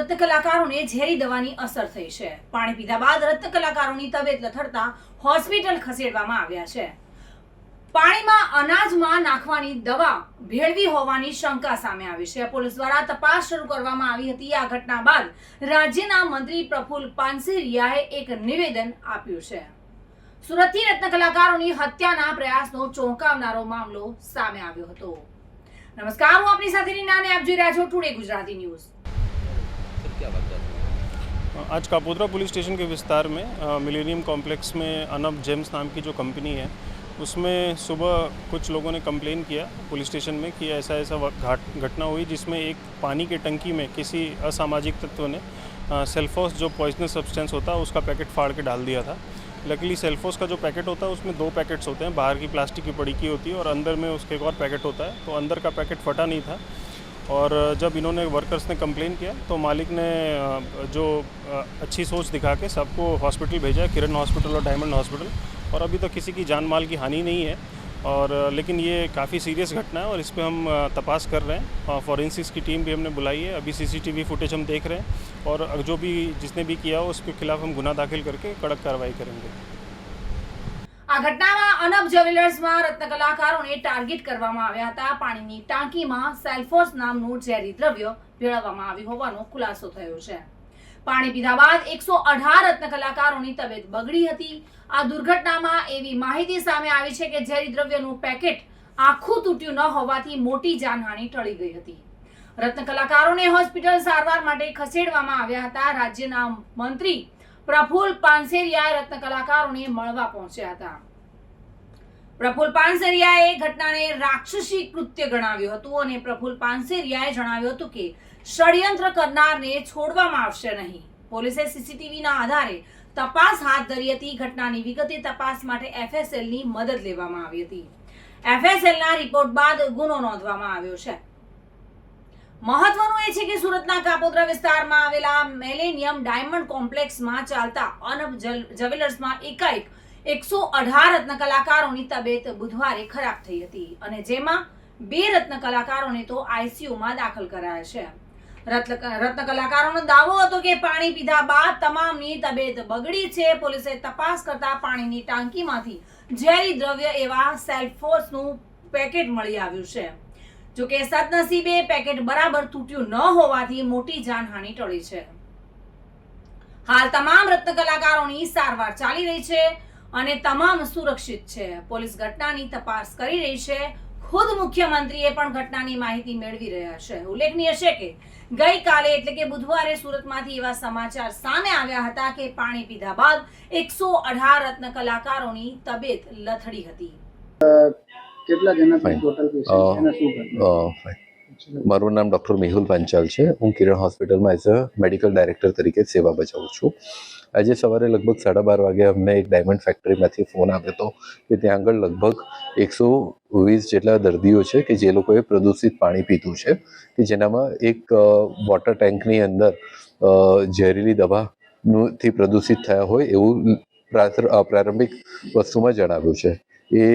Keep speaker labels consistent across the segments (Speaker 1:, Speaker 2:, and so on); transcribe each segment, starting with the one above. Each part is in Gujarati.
Speaker 1: રત્ન કલાકારોને ઝેરી દવાની અસર થઈ છે। પાણી પીધા બાદ રત્ન કલાકારોની તબિયત લથડતા હોસ્પિટલ ખસેડવામાં આવ્યા છે। પાણીમાં અનાજમાં નાખવાની દવા ભેળવી હોવાની શંકા સામે આવી છે। પોલીસ દ્વારા તપાસ શરૂ કરવામાં આવી હતી। આ ઘટના બાદ રાજ્યના મંત્રી પ્રફુલ્લ પાનસેરિયાએ એક નિવેદન આપ્યું છે। સુરતથી રત્ન કલાકારોની હત્યાના પ્રયાસનો ચોંકાવનારો મામલો સામે આવ્યો હતો। नमस्कार, હું આપની સાથે રીના અને આપ જોઈ રહ્યા છો ટુડે ગુજરાતી ન્યૂઝ।
Speaker 2: आज कापोद्रा पुलिस स्टेशन के विस्तार में मिलेनियम कॉम्प्लेक्स में अनब जेम्स नाम की जो कंपनी है उसमें सुबह कुछ लोगों ने कंप्लेन किया पुलिस स्टेशन में कि ऐसा घटना हुई जिसमें एक पानी के टंकी में किसी असामाजिक तत्व ने सेल्फोस जो पॉइजनस सब्सटेंस होता है उसका पैकेट फाड़ के डाल दिया था। लकीली सेल्फोस का जो पैकेट होता है उसमें 2 पैकेट्स होते हैं, बाहर की प्लास्टिक की पड़ी की होती है और अंदर में उसके एक और पैकेट होता है। तो अंदर का पैकेट फटा नहीं था और जब इन्होंने वर्कर्स ने कंप्लेन किया तो मालिक ने जो अच्छी सोच दिखा के सबको हॉस्पिटल भेजा है, किरण हॉस्पिटल और डायमंड हॉस्पिटल। और अभी तो किसी की जान माल की हानि नहीं है और लेकिन ये काफ़ी सीरियस घटना है और इस पर हम तपास कर रहे हैं। फॉरेंसिक्स की टीम भी हमने बुलाई है। अभी सीसीटीवी फुटेज हम देख रहे हैं और जो भी जिसने भी किया हो उसके खिलाफ हम गुना दाखिल करके कड़क कार्रवाई करेंगे।
Speaker 1: આ ઘટનામાં અનબ જ્વેલર્સમાં રત્ન કલાકારોને ટાર્ગેટ કરવામાં આવ્યા હતા। પાણીની ટાંકીમાં સેલ્ફોસ નામનું ઝેરી દ્રવ્ય ભેળવવામાં આવ્યું હોવાનો ખુલાસો થયો છે। પાણી પીધા બાદ 118 રત્ન કલાકારોની તબિયત બગડી હતી। આ દુર્ઘટનામાં એવી માહિતી સામે આવી છે કે ઝેરી દ્રવ્યનું પેકેટ આખું તૂટ્યું ન હોવાથી મોટી જાનહાનિ ટળી ગઈ હતી। રત્ન કલાકારોને હોસ્પિટલ સારવાર માટે ખસેડવામાં આવ્યા હતા। રાજ્યના મંત્રી પ્રફુલ્લ પાનસેરિયાએ રત્ન કલાકારોને મળવા પહોંચ્યા હતા। પ્રફુલ્લ પાનસેરિયાએ ઘટનાને રાક્ષસી કૃત્ય ગણાવ્યું હતું અને પ્રફુલ્લ પાનસેરિયાએ જણાવ્યું હતું કે ષડયંત્ર કરનારને છોડવામાં આવશે નહીં। પોલીસે સીસીટીવીના આધારે તપાસ હાથ ધરી હતી। ઘટનાની વિગતે તપાસ માટે એફએસએલની મદદ લેવામાં આવી હતી। એફએસએલના રિપોર્ટ બાદ ગુનો નોંધવામાં આવ્યો છે। મહત્વનું એ છે કે સુરતના કાપોદ્રા વિસ્તારમાં આવેલા મિલેનિયમ ડાયમંડ કોમ્પ્લેક્સમાં ચાલતા અનબ જ્વેલર્સમાં એકાએક 118 રત્ન કલાકારોની તબિયત બુધવારે ખરાબ થઈ હતી અને જેમાં 2 રત્ન કલાકારોને તો આઈસીયુમાં દાખલ કરાયા છે। રત્ન કલાકારોનો દાવો હતો કે પાણી પીધા બાદ તમામની તબિયત બગડી છે। પોલીસે તપાસ કરતા પાણીની ટાંકીમાંથી ઝેરી દ્રવ્ય એવા સેલ્ફોસનું પેકેટ મળી આવ્યું છે। જો કે સદનસીબે પેકેટ બરાબર તૂટ્યું ન હોવાથી મોટી જાનહાનિ ટળી છે। હાલ તમામ રત્ન કલાકારોની સારવાર ચાલી રહી છે અને તમામ સુરક્ષિત છે। પોલીસ ઘટનાની તપાસ કરી રહી છે। ખુદ મુખ્યમંત્રીએ પણ ઘટનાની માહિતી મેળવી રહ્યા છે। ઉલ્લેખનીય છે કે ગઈકાલે એટલે કે બુધવારે સુરતમાંથી એવા સમાચાર સામે આવ્યા હતા કે પાણી પીધા બાદ 118 રત્ન કલાકારોની તબિયત લથડી હતી।
Speaker 3: કેટલા જણા ટોટલ પેશન્ટ અને શું ઘટના?
Speaker 4: મારું નામ ડૉક્ટર મેહુલ પાંચાલ છે। હું કિરણ હોસ્પિટલમાં એઝ અ મેડિકલ ડાયરેક્ટર તરીકે સેવા બજાવું છું। આજે સવારે લગભગ 12:30 વાગે અમને એક ડાયમંડ ફેક્ટરીમાંથી ફોન આવ્યો હતો કે ત્યાં આગળ લગભગ 120 જેટલા દર્દીઓ છે કે જે લોકોએ પ્રદૂષિત પાણી પીધું છે કે જેનામાં એક વોટર ટેન્કની અંદર ઝેરીલી દવાથી પ્રદૂષિત થયા હોય એવું પ્રારંભિક વસ્તુમાં જણાવ્યું છે। એ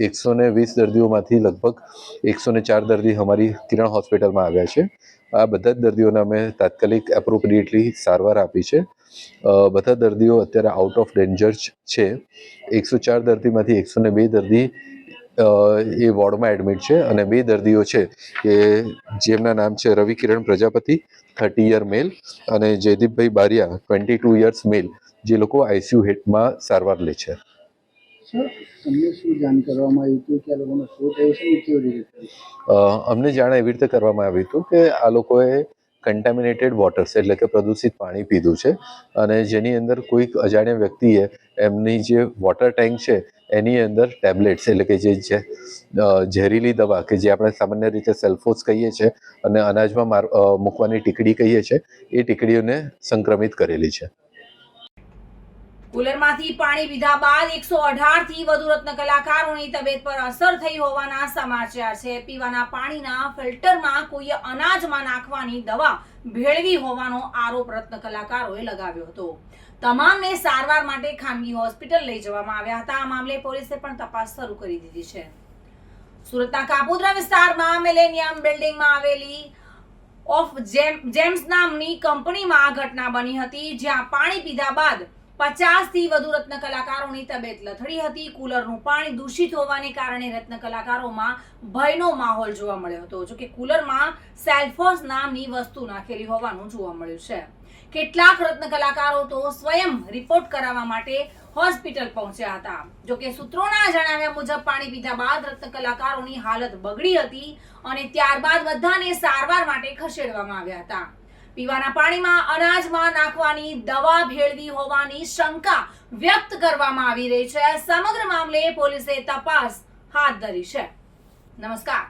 Speaker 4: 120 દર્દીઓમાંથી લગભગ 104 દર્દી અમારી કિરણ હોસ્પિટલમાં આવ્યા છે। આ બધા જ દર્દીઓને અમે તાત્કાલિક એપ્રોપ્રિએટલી સારવાર આપી છે। બધા દર્દીઓ અત્યારે આઉટ ઓફ ડેન્જર છે। 104 દર્દીમાંથી 102 દર્દી એ વોર્ડમાં એડમિટ છે અને 2 દર્દીઓ છે કે જેમના નામ છે રવિ કિરણ પ્રજાપતિ 30 યર મેલ અને જયદીપભાઈ બારિયા 22 યર્સ મેલ, જે લોકો આઈસીયુ હેડમાં સારવાર લે છે।
Speaker 3: તમને શું જાણ કરવામાં આવી હતું કે આ લોકોનો શું થયું છે ને કેવી રીતે?
Speaker 4: અમને જાણ એવી રીતે કરવામાં આવ્યું હતું કે આ લોકોએ કન્ટામિનેટેડ વોટર્સ એટલે કે પ્રદૂષિત પાણી પીધું છે અને જેની અંદર કોઈક અજાણ્યા વ્યક્તિએ એમની જે વોટર ટેન્ક છે એની અંદર ટેબ્લેટ્સ એટલે કે જે ઝેરીલી દવા કે જે આપણે સામાન્ય રીતે સેલ્ફોસ કહીએ છીએ અને અનાજમાં મૂકવાની ટીકડી કહીએ છીએ એ ટીકડીઓને સંક્રમિત કરેલી છે।
Speaker 1: કુલરમાંથી પાણી પીધા બાદ 118 થી વધુ રત્ન કલાકારોની તબિયત પર અસર થઈ હોવાના સમાચાર છે। પીવાના પાણીના ફિલ્ટરમાં કોઈએ અનાજમાં નાખવાની દવા ભેળવી હોવાનો આરોપ રત્ન કલાકારોએ લગાવ્યો હતો। તમામને સારવાર માટે ખાનગી હોસ્પિટલ લઈ જવામાં આવ્યા હતા। આ મામલે પોલીસે પણ તપાસ શરૂ કરી દીધી છે। સુરતના કાપોદ્રા વિસ્તારમાં મિલેનિયમ બિલ્ડિંગમાં આવેલી ઓફ જેમ્સ નામની કંપનીમાં આ ઘટના બની હતી, જ્યાં પાણી પીધા બાદ 50 થી વધુ રત્ન કલાકારોની તબિયત લથડી હતી. કુલરનું પાણી દૂષિત હોવાને કારણે રત્ન કલાકારોમાં ભયનો માહોલ જોવા મળ્યો હતો. જોકે કુલરમાં સેલ્ફોસ નામની વસ્તુ નાખેલી હોવાનું જોવા મળ્યું છે. કેટલાક રત્ન કલાકારો તો સ્વયં રિપોર્ટ કરાવવા માટે હોસ્પિટલ પહોંચ્યા હતા. જોકે સૂત્રોના જણાવ્યા મુજબ પાણી પીધા બાદ રત્ન કલાકારોની હાલત બગડી હતી અને ત્યારબાદ બધાને સારવાર માટે ખસેડવામાં આવ્યા હતા. પીવાના પાણીમાં અનાજમાં નાખવાની દવા ભેળવી હોવાની શંકા વ્યક્ત કરવામાં આવી રહી છે. સમગ્ર મામલે પોલીસે તપાસ હાથ ધરી છે. નમસ્કાર.